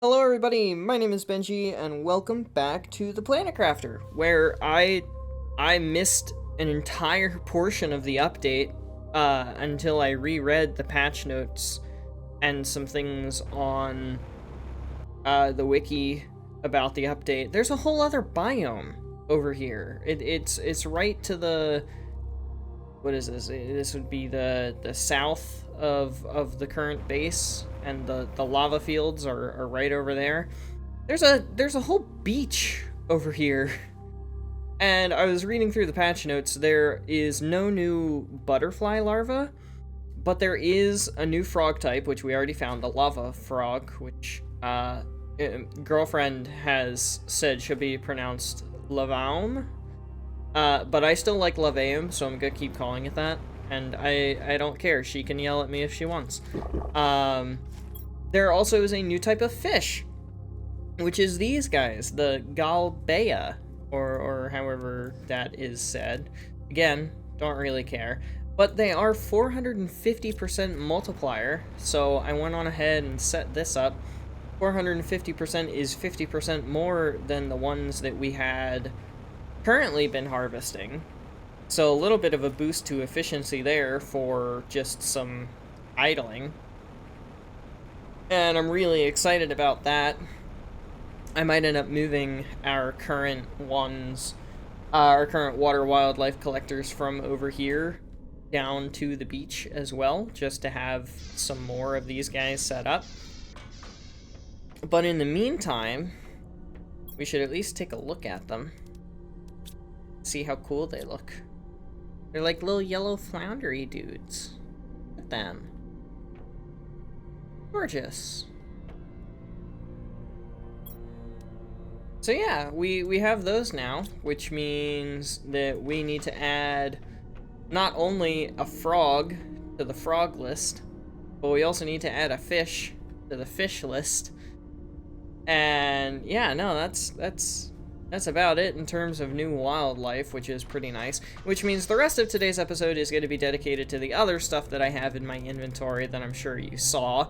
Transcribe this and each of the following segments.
Hello everybody, my name is Benji, and welcome back to the Planet Crafter, where I missed an entire portion of the update until I reread the patch notes and some things on the wiki about the update. There's a whole other biome over here. It's right to the, what is this? This would be the south of the current base, and the lava fields are right over there. There's a whole beach over here. And I was reading through the patch notes. There is no new butterfly larva, but there is a new frog type, which we already found, the lava frog, which girlfriend has said should be pronounced lavaum. But I still like Laveum, so I'm gonna keep calling it that. And I don't care. She can yell at me if she wants. There also is a new type of fish, which is these guys, the Galbea, or however that is said. Again, don't really care. But they are 450% multiplier, so I went on ahead and set this up. 450% is 50% more than the ones that we had currently been harvesting. So a little bit of a boost to efficiency there for just some idling. And I'm really excited about that. I might end up moving our current ones, our current water wildlife collectors from over here down to the beach as well, just to have some more of these guys set up. But in the meantime, we should at least take a look at them. See how cool they look. They're like little yellow floundery dudes. Look at them. Gorgeous. So yeah, we have those now, which means that we need to add not only a frog to the frog list, but we also need to add a fish to the fish list. And yeah, no, that's about it in terms of new wildlife, which is pretty nice. Which means the rest of today's episode is going to be dedicated to the other stuff that I have in my inventory that I'm sure you saw,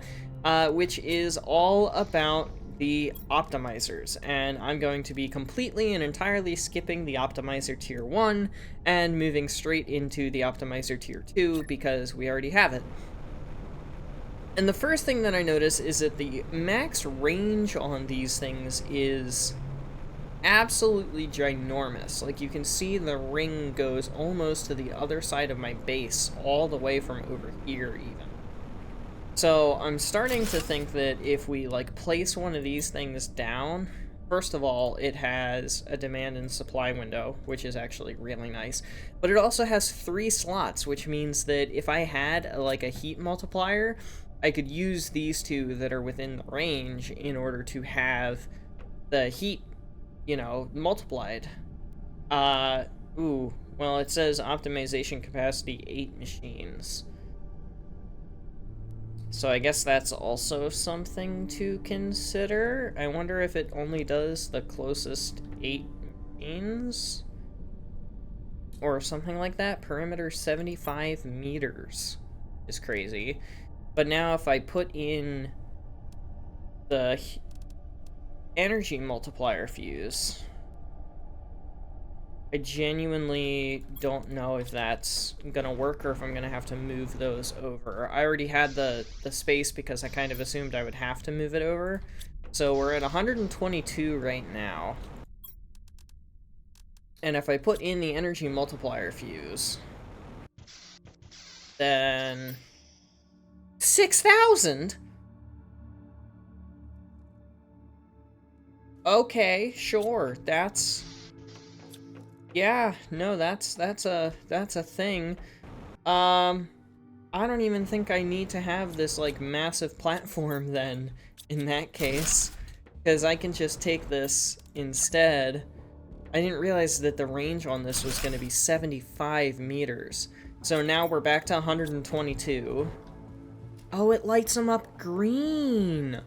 which is all about the optimizers. And I'm going to be completely and entirely skipping the optimizer tier 1 and moving straight into the optimizer tier 2 because we already have it. And the first thing that I notice is that the max range on these things is absolutely ginormous. Like, you can see the ring goes almost to the other side of my base, all the way from over here even. So I'm starting to think that if we like place one of these things down, first of all, it has a demand and supply window, which is actually really nice, but it also has 3 slots, which means that if I had like a heat multiplier, I could use these 2 that are within the range in order to have the heat, you know, multiplied. Ooh, well, it says optimization capacity 8 machines. So I guess that's also something to consider. I wonder if it only does the closest 8 machines? Or something like that. Perimeter 75 meters is crazy. But now if I put in the energy multiplier fuse, I genuinely don't know if that's gonna work or if I'm gonna have to move those over. I already had the space because I kind of assumed I would have to move it over. So we're at 122 right now. And if I put in the energy multiplier fuse, then 6,000? Okay, sure. That's, yeah, no, that's a thing. I don't even think I need to have this like massive platform then in that case, because I can just take this instead. I didn't realize that the range on this was going to be 75 meters. So now we're back to 122. Oh, it lights them up green.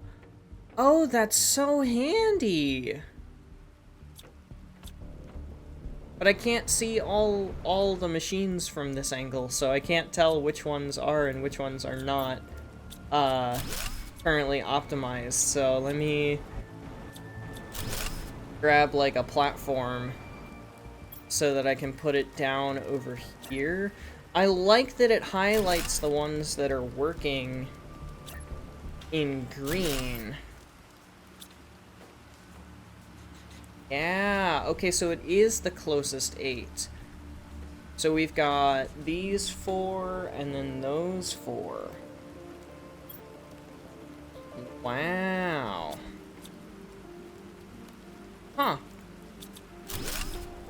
Oh, that's so handy. But I can't see all the machines from this angle, so I can't tell which ones are and which ones are not currently optimized, so let me grab like a platform so that I can put it down over here. I like that it highlights the ones that are working in green. Yeah, okay, so it is the closest 8. So we've got these 4 and then those 4. Wow. Huh.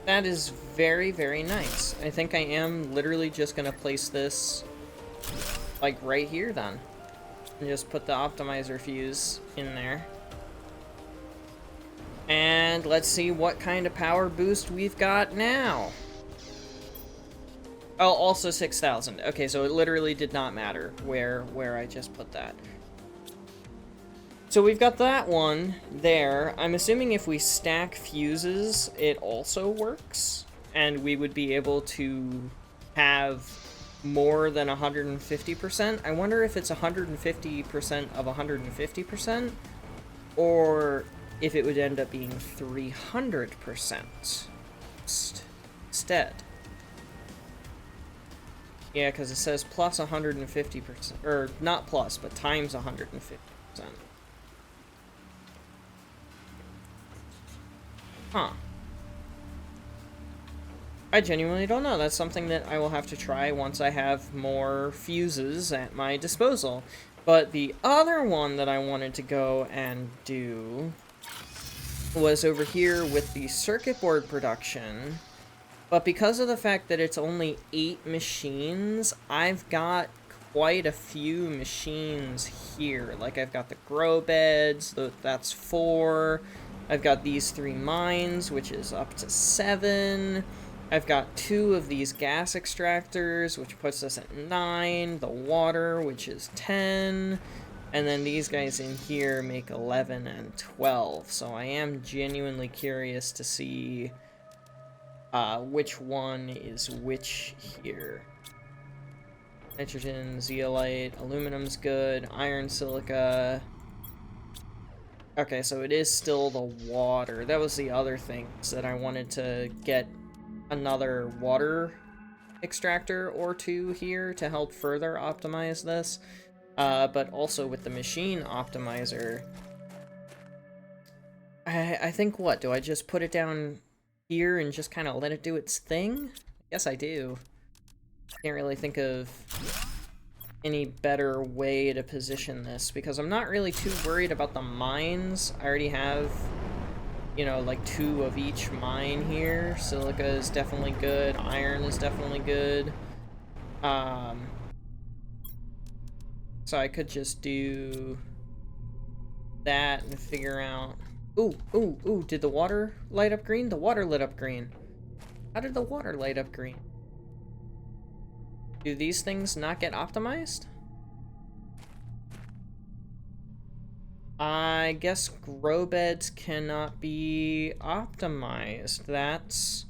That is very, very nice. I think I am literally just gonna place this, like, right here then. And just put the optimizer fuse in there. And let's see what kind of power boost we've got now. Oh, also 6,000. Okay, so it literally did not matter where I just put that. So we've got that one there. I'm assuming if we stack fuses, it also works. And we would be able to have more than 150%. I wonder if it's 150% of 150%, or if it would end up being 300% instead. Yeah, because it says plus 150%, or not plus, but times 150%. Huh. I genuinely don't know. That's something that I will have to try once I have more fuses at my disposal. But the other one that I wanted to go and do was over here with the circuit board production. But because of the fact that it's only 8 machines, I've got quite a few machines here. Like, I've got the grow beds, that's 4. I've got these 3 mines, which is up to 7. I've got 2 of these gas extractors, which puts us at 9. The water, which is 10. And then these guys in here make 11 and 12. So I am genuinely curious to see which one is which here. Nitrogen, zeolite, aluminum's good, iron, silica. Okay, so it is still the water. That was the other things that I wanted to get another water extractor or 2 here to help further optimize this. But also with the machine optimizer, I think what? Do I just put it down here and just kind of let it do its thing? Yes, I do. Can't really think of any better way to position this, because I'm not really too worried about the mines. I already have, you know, like 2 of each mine here. Silica is definitely good. Iron is definitely good. So I could just do that and figure out... Ooh, did the water light up green? The water lit up green. How did the water light up green? Do these things not get optimized? I guess grow beds cannot be optimized. That's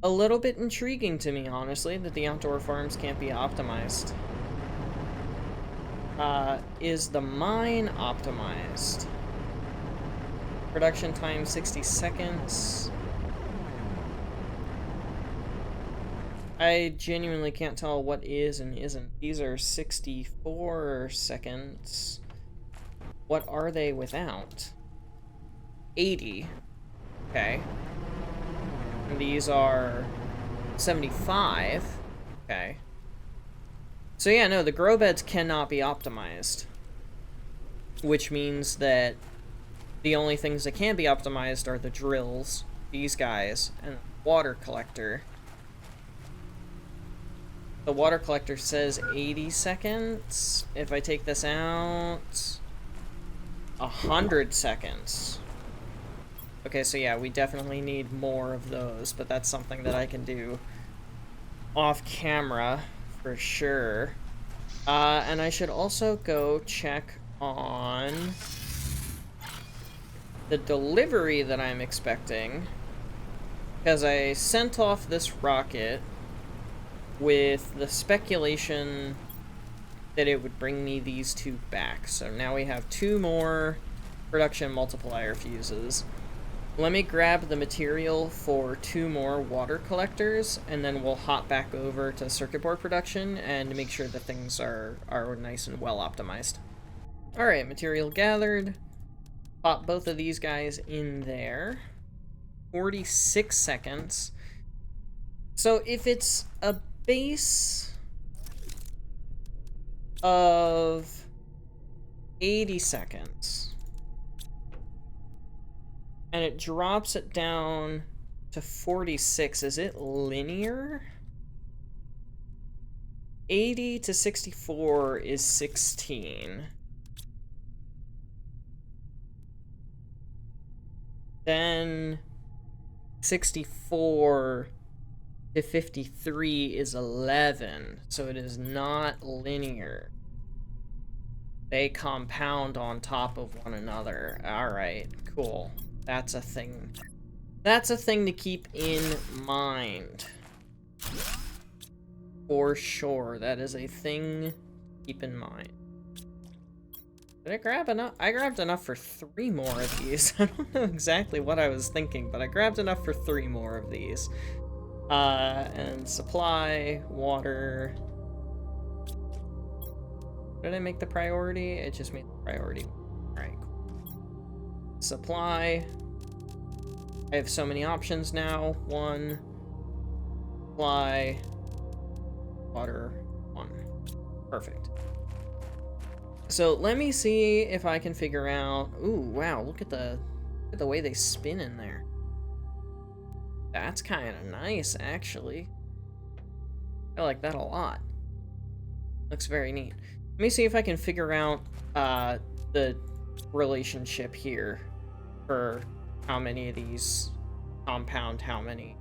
a little bit intriguing to me, honestly, that the outdoor farms can't be optimized. Is the mine optimized? Production time 60 seconds. I genuinely can't tell what is and isn't. These are 64 seconds. What are they without? 80. Okay. And these are 75. Okay. So yeah, no, the grow beds cannot be optimized. Which means that the only things that can be optimized are the drills, these guys, and the water collector. The water collector says 80 seconds. If I take this out, 100 seconds. Okay, so yeah, we definitely need more of those, but that's something that I can do off camera for sure. And I should also go check on the delivery that I'm expecting, because I sent off this rocket with the speculation that it would bring me these two back. So now we have 2 more production multiplier fuses. Let me grab the material for 2 more water collectors, and then we'll hop back over to circuit board production and make sure that things are nice and well optimized. Alright, material gathered. Pop both of these guys in there. 46 seconds. So if it's a base of 80 seconds, and it drops it down to 46. Is it linear? 80 to 64 is 16. Then 64 to 53 is 11. So it is not linear. They compound on top of one another. Alright, cool. That's a thing. That's a thing to keep in mind. For sure. That is a thing to keep in mind. Did I grab enough? I grabbed enough for 3 more of these. I don't know exactly what I was thinking, but I grabbed enough for 3 more of these. And supply, water. Did I make the priority? It just made the priority. Alright, cool. Supply. I have so many options now. 1. Supply. Water. 1. Perfect. So let me see if I can figure out... Ooh, wow, look at the way they spin in there. That's kind of nice, actually. I like that a lot. Looks very neat. Let me see if I can figure out the relationship here for how many of these compound how many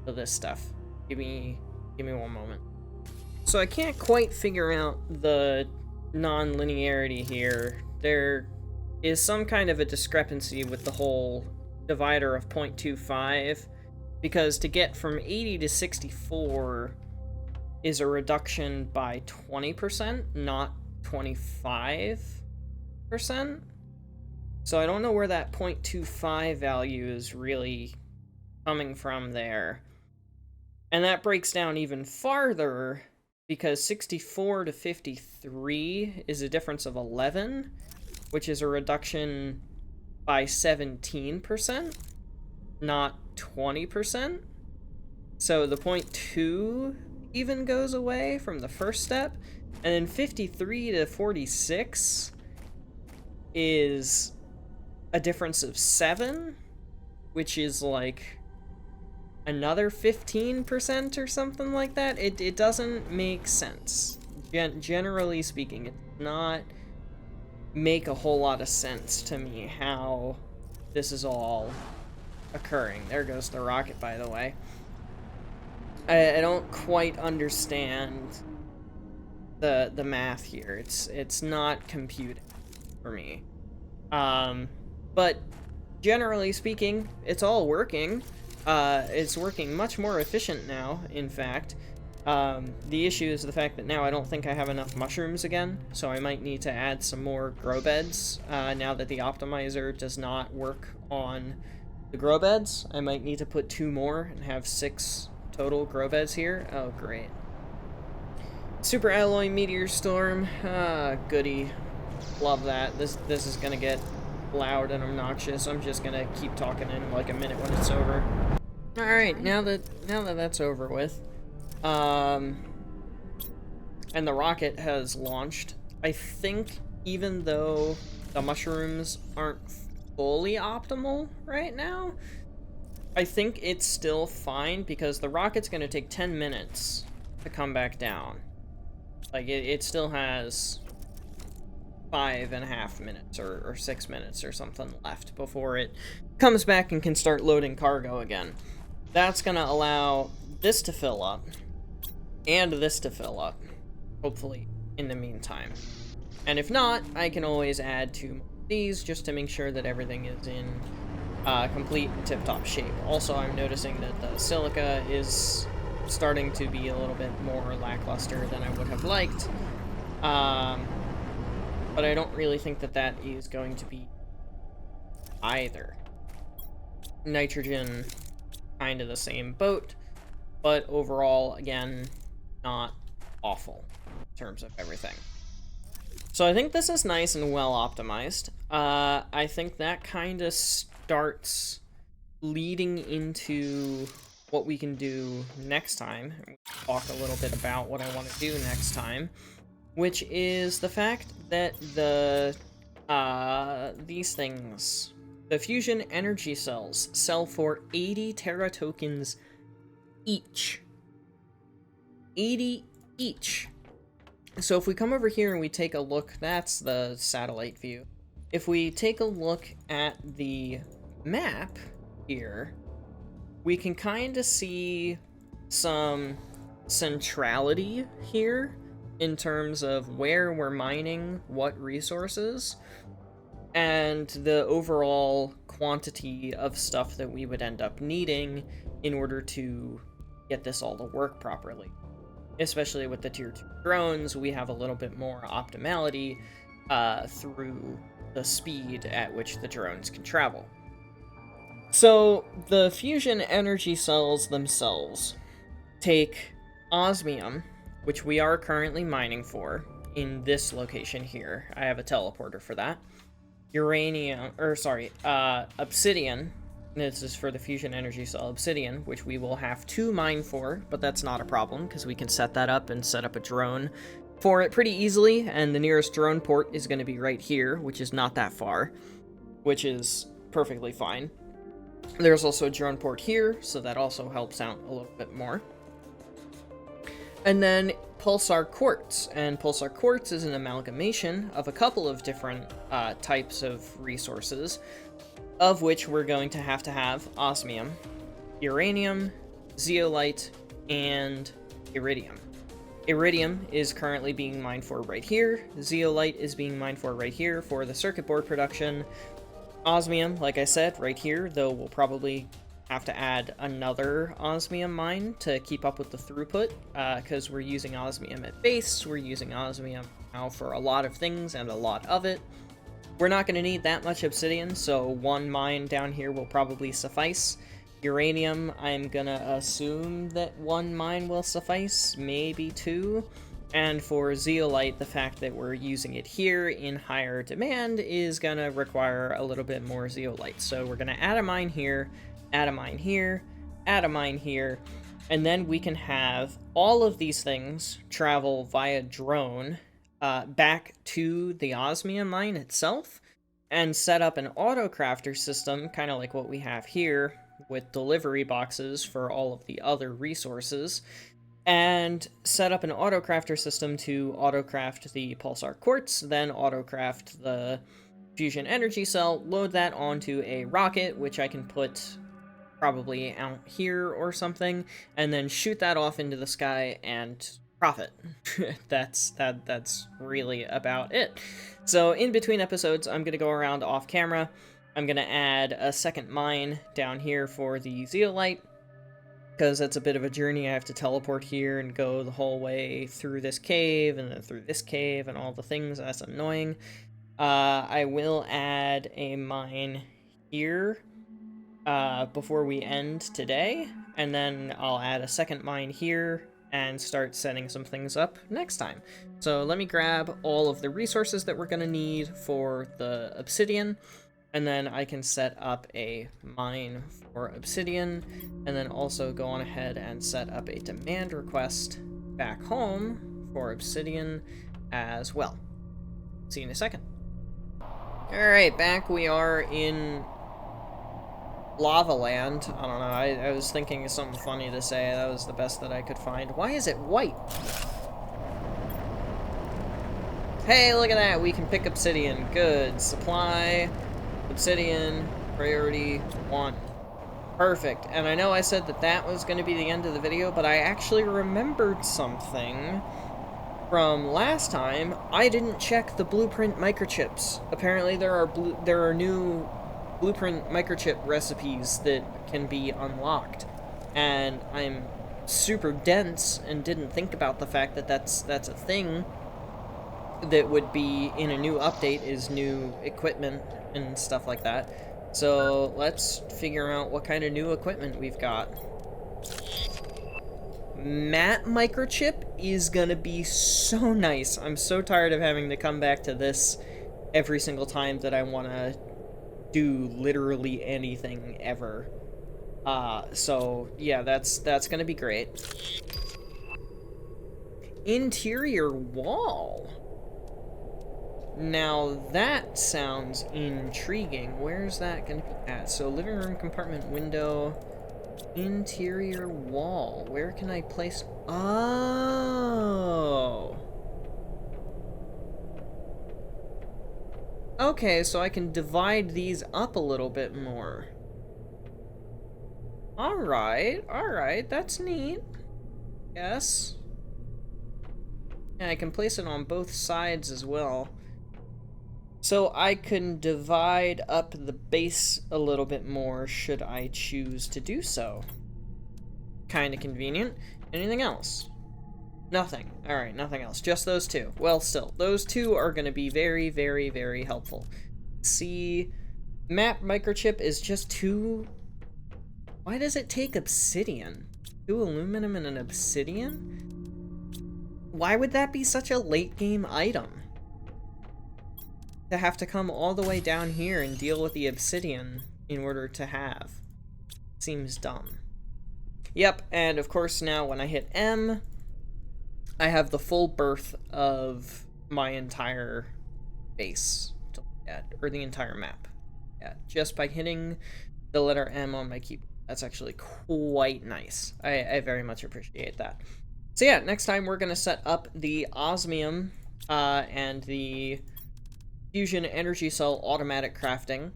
of this stuff. Give me 1 moment. So I can't quite figure out the non-linearity here. There is some kind of a discrepancy with the whole divider of 0.25, because to get from 80 to 64 is a reduction by 20%, not 25%. So I don't know where that 0.25 value is really coming from there. And that breaks down even farther, because 64 to 53 is a difference of 11, which is a reduction by 17%, not 20%. So the 0.2 even goes away from the first step, and then 53 to 46 is a difference of 7, which is like another 15% or something like that. It doesn't make sense. Generally speaking, it does not make a whole lot of sense to me how this is all occurring. There goes the rocket, by the way. I don't quite understand the math here. It's not computing for me. But generally speaking, it's all working. It's working much more efficient now, in fact. The issue is the fact that now I don't think I have enough mushrooms again, so I might need to add some more grow beds. Now that the optimizer does not work on the grow beds, I might need to put 2 more and have 6 total grow beds here. Oh, great. Super alloy meteor storm. Goody. Love that. This is gonna get loud and obnoxious. I'm just gonna keep talking in like a minute when it's over. Alright, now that that's over with, and the rocket has launched, I think even though the mushrooms aren't fully optimal right now, I think it's still fine, because the rocket's gonna take 10 minutes to come back down. Like, it still has 5.5 minutes or 6 minutes or something left before it comes back and can start loading cargo again. That's gonna allow this to fill up and this to fill up, hopefully, in the meantime. And if not, I can always add 2 more of these just to make sure that everything is in complete tip-top shape. Also, I'm noticing that the silica is starting to be a little bit more lackluster than I would have liked. But I don't really think that that is going to be either. Nitrogen, kind of the same boat, but overall, again, not awful in terms of everything. So I think this is nice and well optimized. I think that kind of starts leading into what we can do next time. We'll talk a little bit about what I want to do next time, which is the fact that these things, the fusion energy cells, sell for 80 Terra tokens each. 80 each. So if we come over here and we take a look, that's the satellite view. If we take a look at the map here, we can kind of see some centrality here in terms of where we're mining what resources and the overall quantity of stuff that we would end up needing in order to get this all to work properly. Especially with the tier 2 drones, we have a little bit more optimality through the speed at which the drones can travel. So the fusion energy cells themselves take osmium, which we are currently mining for in this location here. I have a teleporter for that. Obsidian. This is for the fusion energy cell obsidian, which we will have to mine for, but that's not a problem because we can set that up and set up a drone for it pretty easily, and the nearest drone port is going to be right here, which is not that far, which is perfectly fine. There's also a drone port here, so that also helps out a little bit more. And then Pulsar Quartz, and Pulsar Quartz is an amalgamation of a couple of different types of resources, of which we're going to have osmium, uranium, zeolite, and iridium. Iridium is currently being mined for right here. Zeolite is being mined for right here for the circuit board production. Osmium, like I said, right here, though we'll probably have to add another osmium mine to keep up with the throughput, because we're using osmium at base, we're using osmium now for a lot of things, and a lot of it. We're not going to need that much obsidian, so one mine down here will probably suffice. Uranium, I'm going to assume that one mine will suffice, maybe two. And for zeolite, the fact that we're using it here in higher demand is going to require a little bit more zeolite. So we're going to add a mine here, add a mine here, add a mine here, and then we can have all of these things travel via drone back to the osmium mine itself and set up an auto-crafter system, kind of like what we have here, with delivery boxes for all of the other resources, and set up an auto-crafter system to auto-craft the Pulsar Quartz, then auto-craft the fusion energy cell, load that onto a rocket, which I can put probably out here or something, and then shoot that off into the sky and profit. That's really about it. So in between episodes, I'm gonna go around off camera. I'm gonna add a second mine down here for the zeolite, because that's a bit of a journey. I have to teleport here and go the whole way through this cave and then through this cave and all the things. That's annoying. I will add a mine here before we end today, and then I'll add a second mine here and start setting some things up next time. So let me grab all of the resources that we're going to need for the obsidian, and then I can set up a mine for obsidian, and then also go on ahead and set up a demand request back home for obsidian as well. See you in a second. Alright, back we are in Lava Land. I don't know, I was thinking of something funny to say. That was the best that I could find. Why is it white? Hey, look at that! We can pick obsidian. Good. Supply. Obsidian. Priority 1. Perfect. And I know I said that that was going to be the end of the video, but I actually remembered something from last time. I didn't check the blueprint microchips. Apparently there are new blueprint microchip recipes that can be unlocked, and I'm super dense and didn't think about the fact that that's a thing. that would be in a new update is new equipment and stuff like that. So let's figure out what kind of new equipment we've got. Matte microchip is gonna be so nice. I'm so tired of having to come back to this every single time that I want to do literally anything ever. So yeah, that's gonna be great. Interior wall. Now that sounds intriguing. Where's that gonna be at? So living room compartment window, interior wall. Where can I place? Oh. Okay, so I can divide these up a little bit more. Alright, that's neat. Yes. And I can place it on both sides as well. So I can divide up the base a little bit more should I choose to do so. Kinda convenient. Anything else? Nothing. Alright, nothing else. Just those two. Well, still, those two are going to be very, very, very helpful. See, map microchip is just two... Why does it take obsidian? 2 aluminum and an obsidian? Why would that be such a late game item? To have to come all the way down here and deal with the obsidian in order to have. Seems dumb. Yep, and of course now when I hit M, I have the full birth of my entire base to look at, or the entire map. Yeah, just by hitting the letter M on my keyboard. That's actually quite nice. I very much appreciate that. So yeah, next time we're going to set up the osmium and the fusion energy cell automatic crafting.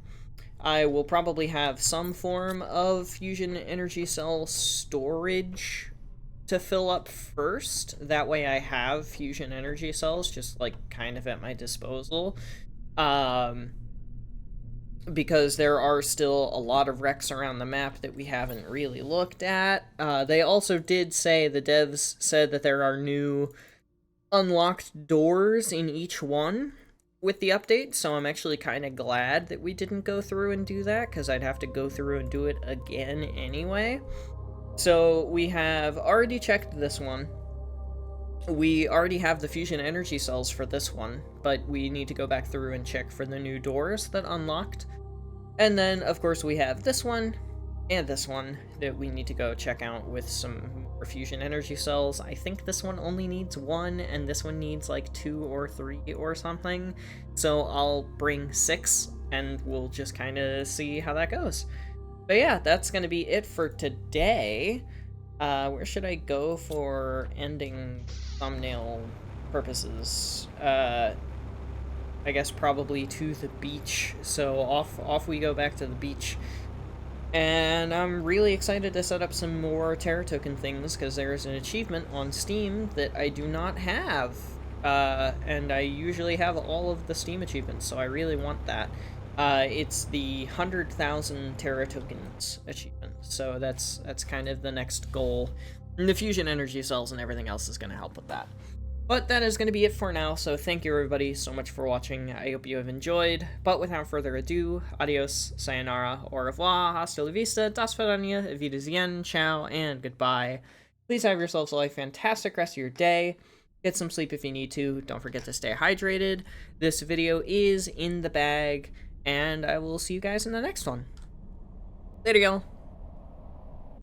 I will probably have some form of fusion energy cell storage to fill up first. That way I have fusion energy cells just like kind of at my disposal. Because there are still a lot of wrecks around the map that we haven't really looked at. They also did say, the devs said that there are new unlocked doors in each one with the update, so I'm actually kind of glad that we didn't go through and do that, because I'd have to go through and do it again anyway. So we have already checked this one. We already have the fusion energy cells for this one, but we need to go back through and check for the new doors that unlocked. And then, of course, we have this one and this one that we need to go check out with some more fusion energy cells. I think this one only needs 1, and this one needs like 2 or 3 or something. So I'll bring 6, and we'll just kind of see how that goes. But yeah, that's going to be it for today. Where should I go for ending thumbnail purposes? I guess probably to the beach. So off we go back to the beach. And I'm really excited to set up some more Terra Token things, because there's an achievement on Steam that I do not have. And I usually have all of the Steam achievements, so I really want that. It's the 100,000 Terra Tokens achievement, so that's kind of the next goal. And the fusion energy cells and everything else is going to help with that. But that is going to be it for now, so thank you everybody so much for watching. I hope you have enjoyed, but without further ado, adios, sayonara, au revoir, hasta la vista, das vidania, wiedersehen, ciao, and goodbye. Please have yourselves a fantastic rest of your day. Get some sleep if you need to. Don't forget to stay hydrated. This video is in the bag, and I will see you guys in the next one. Later, y'all.